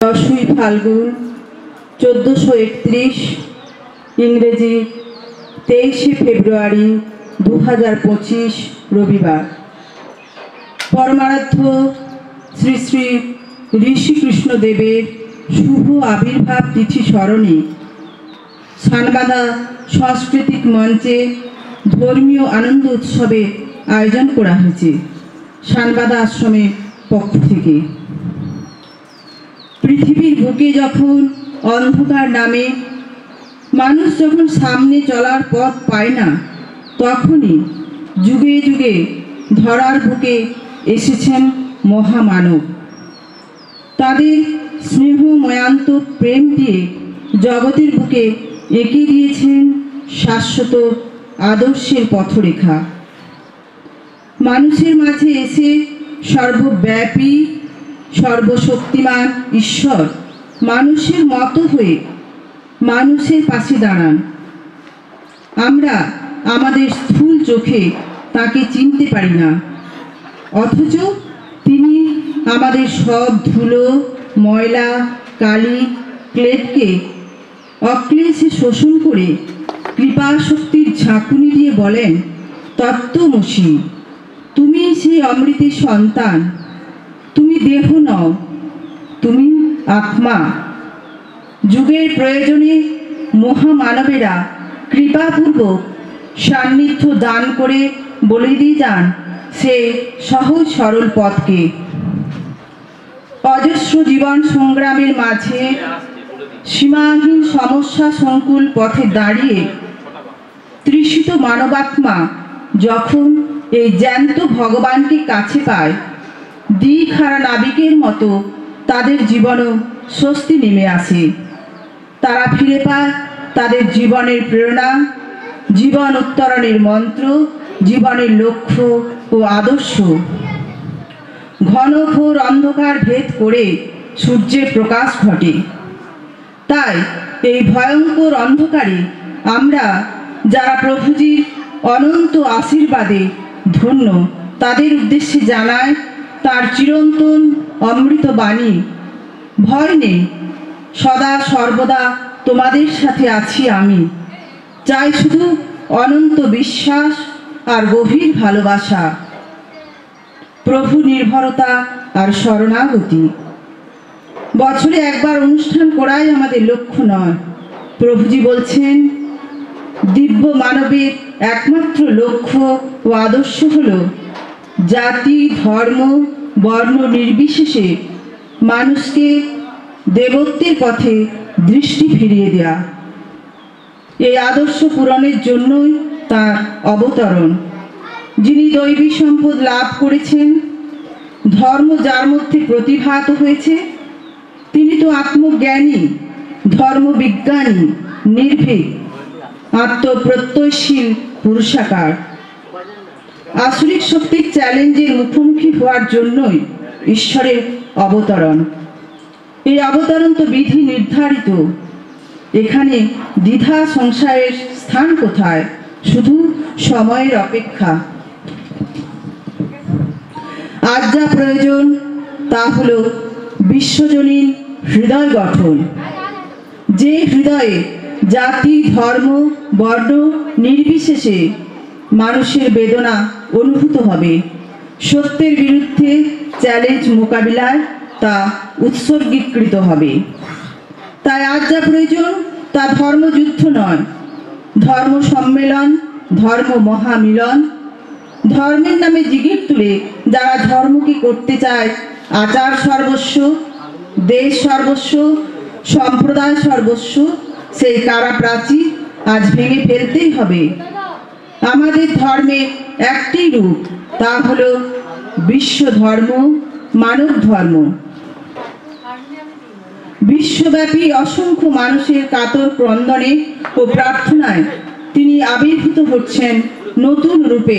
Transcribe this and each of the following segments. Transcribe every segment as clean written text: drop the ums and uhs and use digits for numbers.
10ই ফাল্গুন 1431 ইংরেজি 23 ফেব্রুয়ারি 2025 রবিবার। পরমারাধ্য শ্রী শ্রী ঋষিকৃষ্ণদেবের শুভ আবির্ভাব তিথি স্মরণে সানবাদা সাংস্কৃতিক মঞ্চে ধর্মীয় আনন্দ উৎসবের আয়োজন করা হয়েছে সানবাদা আশ্রমের পক্ষ থেকে। পৃথিবীর বুকে যখন অন্ধকার নামে, মানুষ যখন সামনে চলার পথ পায় না, তখনই যুগে যুগে ধরার বুকে এসেছেন মহামানব। তাদের স্নেহময়ান্ত প্রেম দিয়ে জগতের বুকে এঁকে দিয়েছেন শাশ্বত আদর্শের পথরেখা। মানুষের মাঝে এসে সর্বব্যাপী সর্বশক্তিমান ঈশ্বর মানুষের মতো হয়ে মানুষের পাশে দাঁড়ান। আমরা আমাদের স্থূল চোখে তাকে চিনতে পারি না, অথচ তিনি আমাদের সব ধুলো, ময়লা, কালি, ক্লেদকে অক্লেশে শোষণ করে কৃপা শক্তির ঝাঁকুনি দিয়ে বলেন, তত্ত্বমসি, তুমি সেই অমৃতের সন্তান, তুমি দেহ নও, তুমি আত্মা। যুগের প্রয়োজনে মহামানবেরা কৃপাপূর্বক সান্নিধ্য দান করে বলে দিয়ে যান সে সহজ সরল পথকে। অজস্র জীবন সংগ্রামের মাঝে সীমাহীন সমস্যা সংকুল পথে দাঁড়িয়ে তৃষিত মানবাত্মা যখন এই জ্যান্ত ভগবানকে কাছে পায়, দিকহারা নাবিকের মতো তাদের জীবনও স্বস্তি নেমে আসে। তারা ফিরে পায় তাদের জীবনের প্রেরণা, জীবন উত্তরণের মন্ত্র, জীবনের লক্ষ্য ও আদর্শ। ঘন ঘোর অন্ধকার ভেদ করে সূর্যের প্রকাশ ঘটে। তাই এই ভয়ঙ্কর অন্ধকারে আমরা যারা প্রভুজির অনন্ত আশীর্বাদে ধন্য, তাদের উদ্দেশ্যে জানায় তার চিরন্তন অমৃত বাণী, ভয় নেই, সদা সর্বদা তোমাদের সাথে আছি আমি। চাই শুধু অনন্ত বিশ্বাস আর গভীর ভালোবাসা, প্রভু নির্ভরতা আর শরণাগতি। বছরে একবার অনুষ্ঠান করাই আমাদের লক্ষ্য নয়। প্রভুজি বলছেন, দিব্য মানবের একমাত্র লক্ষ্য ও আদর্শ হল জাতি, ধর্ম, বর্ণ নির্বিশেষে মানুষকে দেবত্বের পথে দৃষ্টি ফিরিয়ে দেয়া। এই আদর্শ পূরণের জন্যই তার অবতরণ। যিনি দৈবী সম্পদ লাভ করেছেন, ধর্ম যার মধ্যে প্রতিভাত হয়েছে, তিনি তো আত্মজ্ঞানী, ধর্মবিজ্ঞানী, নির্ভীক, আত্মপ্রত্যয়শীল পুরুষাকার। আসরিক শক্তির চ্যালেঞ্জের মুখোমুখি হওয়ার জন্যই ঈশ্বরের অবতরণ। এই অবতরণ তো বিধি নির্ধারিত। এখানে দ্বিধা সংশয়ের স্থান কোথায়? শুধু সময়ের অপেক্ষা। আজ যা প্রয়োজন তা হল বিশ্বজনীন হৃদয় গঠন। যে হৃদয়ে জাতি, ধর্ম, বর্ণ নির্বিশেষে মানুষের বেদনা অনুভূত হবে, সত্যের বিরুদ্ধে চ্যালেঞ্জ মোকাবিলায় তা উৎসর্গীকৃত হবে। তাই আজ যা প্রয়োজন তা ধর্মযুদ্ধ নয়, ধর্ম সম্মেলন, ধর্ম মহামিলন। ধর্মের নামে জিগির তুলে যারা ধর্মকে করতে চায় আচার সর্বস্ব, দেশ সর্বস্ব, সম্প্রদায় সর্বস্ব, সেই কারাপ্রাচীর আজ ভেঙে ফেলতেই হবে। আমাদের ধর্মে একটি রূপ, তা হল বিশ্ব ধর্ম, মানব ধর্ম। বিশ্বব্যাপী অসংখ্য মানুষের কাতর ক্রন্দনে ও প্রার্থনায় তিনি আবির্ভূত হচ্ছেন নতুন রূপে,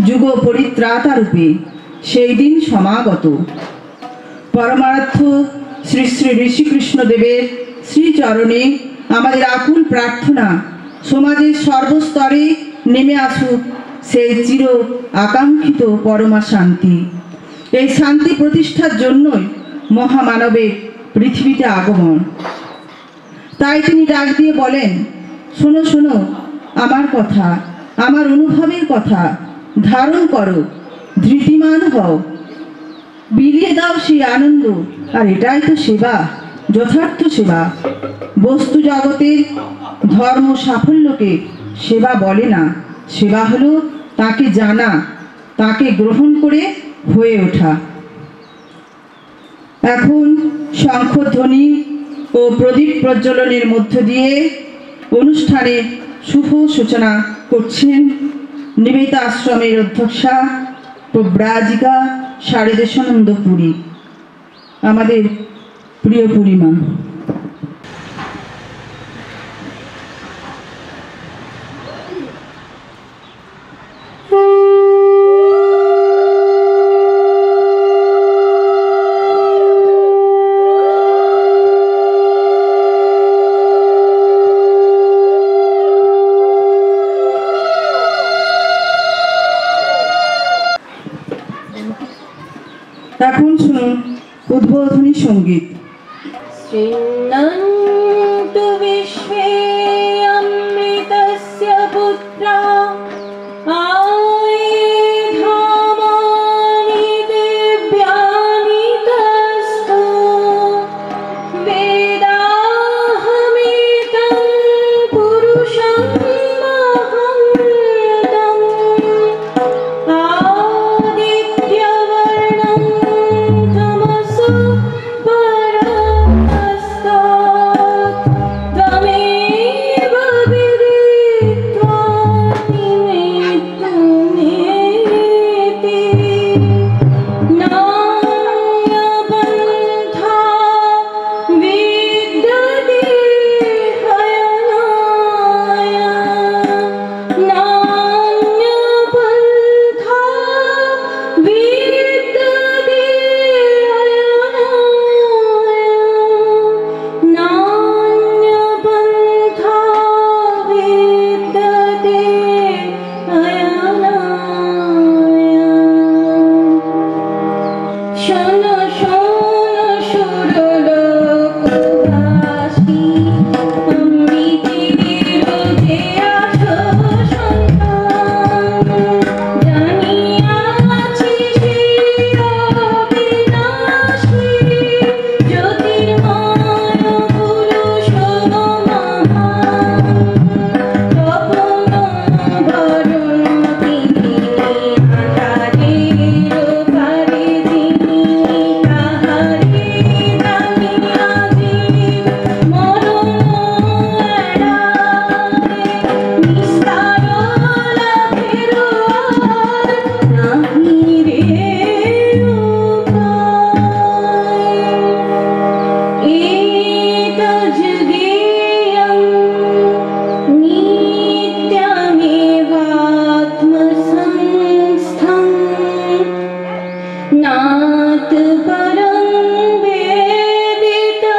যুগ পরিত্রাতা রূপে। সেই দিন সমাগত। পরমারাধ্য শ্রী শ্রী ঋষিকৃষ্ণদেবের শ্রীচরণে আমাদের আকুল প্রার্থনা, সমাজের সর্বস্তরে নেমে আসুক সেই চির আকাঙ্ক্ষিত পরমা শান্তি। এই শান্তি প্রতিষ্ঠার জন্যই মহামানবের পৃথিবীতে আগমন। তাই তিনি ডাক দিয়ে বলেন, শোনো শোনো আমার কথা, আমার অনুভবের কথা, ধারণ করো, ধৃতিমান হও, বিলিয়ে দাও সেই আনন্দ। আর এটাই তো সেবা, যথার্থ সেবা। বস্তু জগতের ধর্ম সাফল্যকে সেবা বলে না। সেবা হলো তাকে জানা, তাকে গ্রহণ করে হয়ে ওঠা। এখন শঙ্খধ্বনি ও প্রদীপ প্রজ্বলনের মধ্য দিয়ে অনুষ্ঠানের শুভ সূচনা করছেন নিবেদিতা আশ্রমের অধ্যক্ষা প্রব্রাজিকা শারদেশানন্দ পুরী, আমাদের প্রিয় পুরীমা। এখন শুনুন উদ্বোধনী সঙ্গীত। শ্রীনন্তু বিশ্বে অমৃতস্য পুত্রা আয়ধামানি দিব্যানি তস্থো বেদাহমিতং পুরুষং মহন্তং আদিত্যবর্ণং তমসো পরমস্তাৎ ত্বমেব বিদিত্বা নিমিত্তমেতি নান্যপন্থা বিদ্যতে হয়নায় নান্যপন্থা বিদ্যতে হয়নায় নান্যপন্থা বিদ্যতে হয়নায়। শোনো শোনো সুরলোকবাসী, অমৃতের যে আছো সন্তান, জানিয়াছি সেই অবিনাশী জ্যোতির্ময় পুরুষ মহান। তপন বরণ তিনি আধারের পারে যিনি, তাহারে জানিয়া জীব মরণ এড়ায়। নিস্তার লাভের আর নাহি রে উপায়। এতজ্জ্ঞেয়ং নিত্যমেবাত্মসংস্থং নাত পরং বেদিতব্যং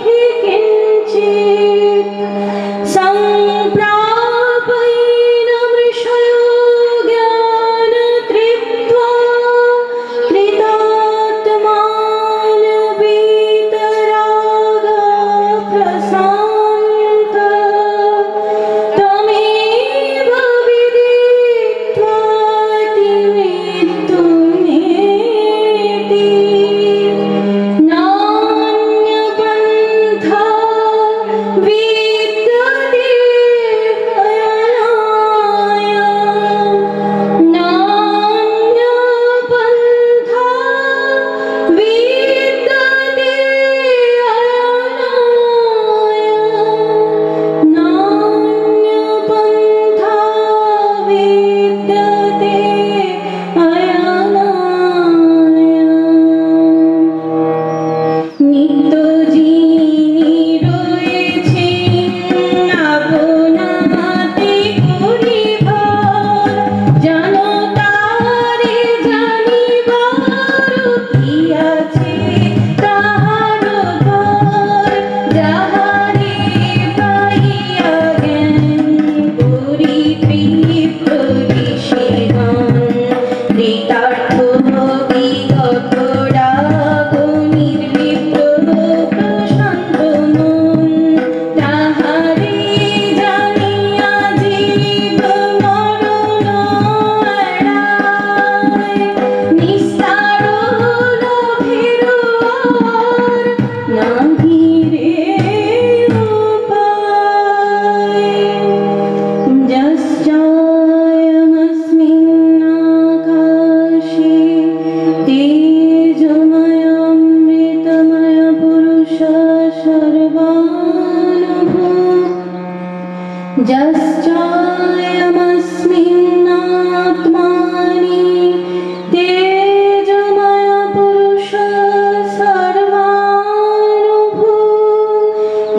হি কিঞ্চিৎ। সম্প্রাপয়িনমৃষयो জ্ঞানতৃপ্ত্वा कृतात्मानविद् यश्चायमस्मिन्नात्मानि तेजोमय पुरुष सर्वानुभू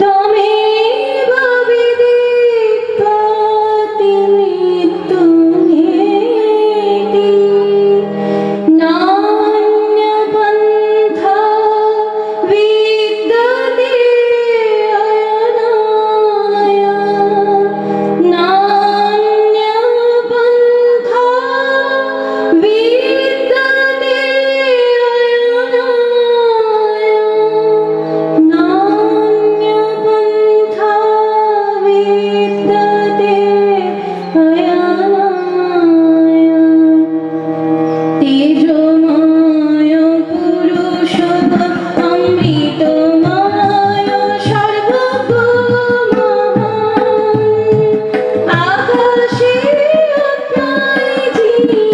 त्वमेव विदित्वाति मृत्युमेति नान्यपन्था विद्यते अयनाय नान्यपन्था विद्यते अयनाय नान्यपन्था विद्यते अयनाय तेजोमय पुरुष अमृतमय सर्वगमः आकाशे अग्नाय जिनि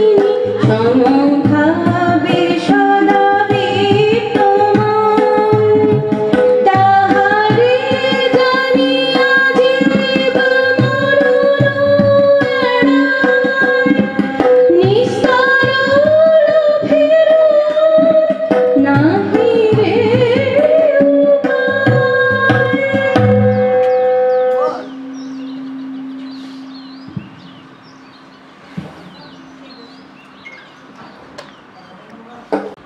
समभावे सदा विद्यमान ताहारे জানিয়া জীব মরণ নিস্তার নাহি রে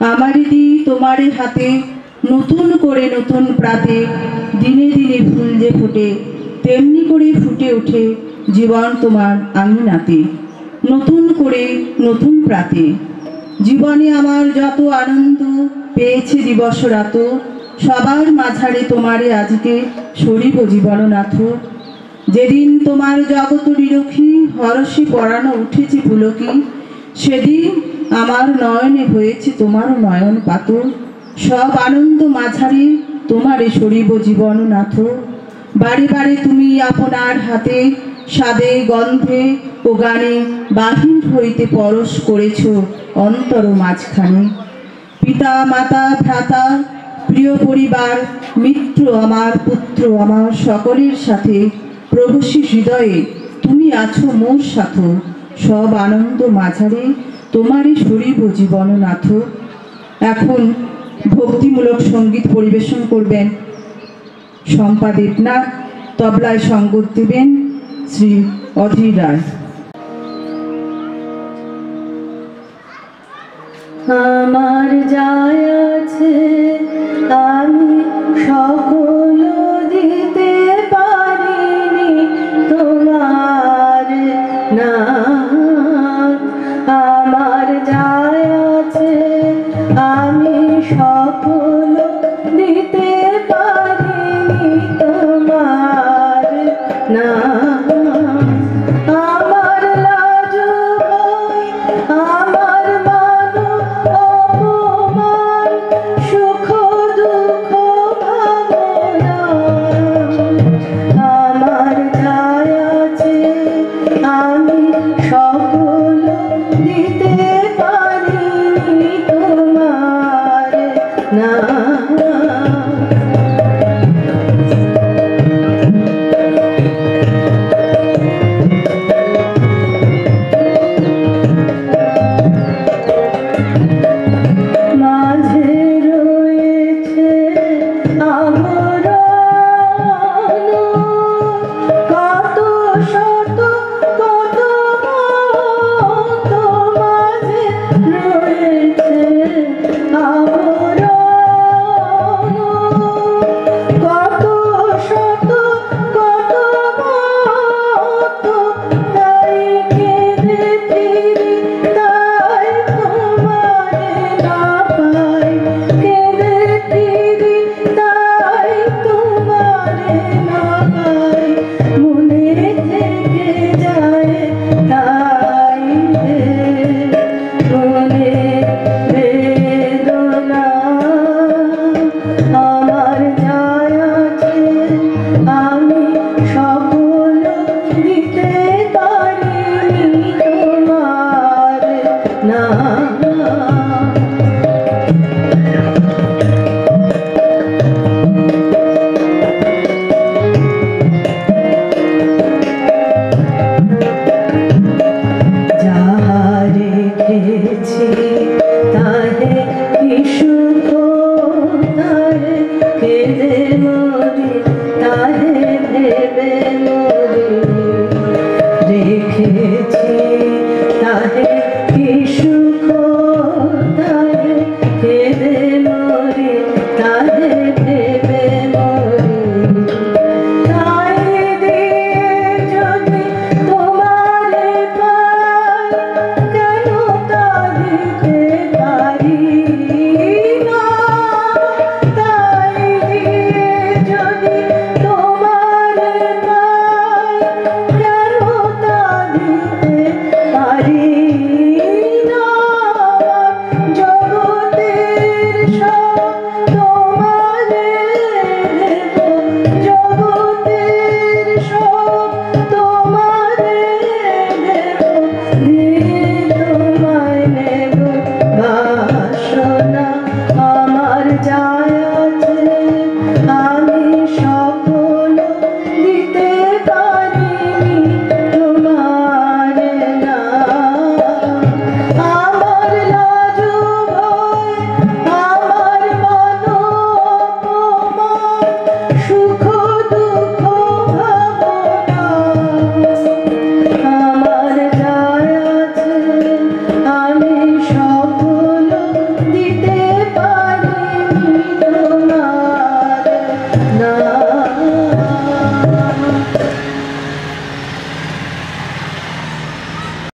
আমারি দি তোমারে হাতে নতুন করে নতুন প্রাতে দিনে দিনে ফুল যে ফোটে তেমনি করে ফুটে ওঠে জীবন তোমার আঙিনাতে নতুন করে নতুন প্রাতে জীবনে আমার যত আনন্দ পেয়েছে দিবস রাত সবার মাঝারে তোমারে আজকে সরিব জীবননাথ যেদিন তোমার জগত নিরখী হরষে পরানো উঠেছে পুলকি সেদিন আমার নয়নে হয়েছে তোমার নয়ন পাত সব আনন্দ মাঝারে তোমারে সরিব জীবননাথ বারে বারে তুমি আপনার হাতে স্বাদে গন্ধে ও গানে বাহির হইতে পরশ করেছ অন্তর মাঝখানে পিতা মাতা ভ্রাতা প্রিয় পরিবার মিত্র আমার পুত্র আমার সকলের সাথে প্রবেশী হৃদয়ে তুমি আছো মোর সাথ সব আনন্দ মাঝারে তোমারই সরিব জীবননাথ এখন ভক্তিমূলক সঙ্গীত পরিবেশন করবেন শম্পা দেবনাথ তবলায় সঙ্গত দেবেন শ্রী অধীর রায় আমার যায় আছে আমি সকল দিতে পারিনি তোমার না আমার যায় আছে আমি সকল দিতে পারিনি তোমার না আমার লাজ ভয় আমার মান অপমান সুখ দুঃখ ভাবনা মন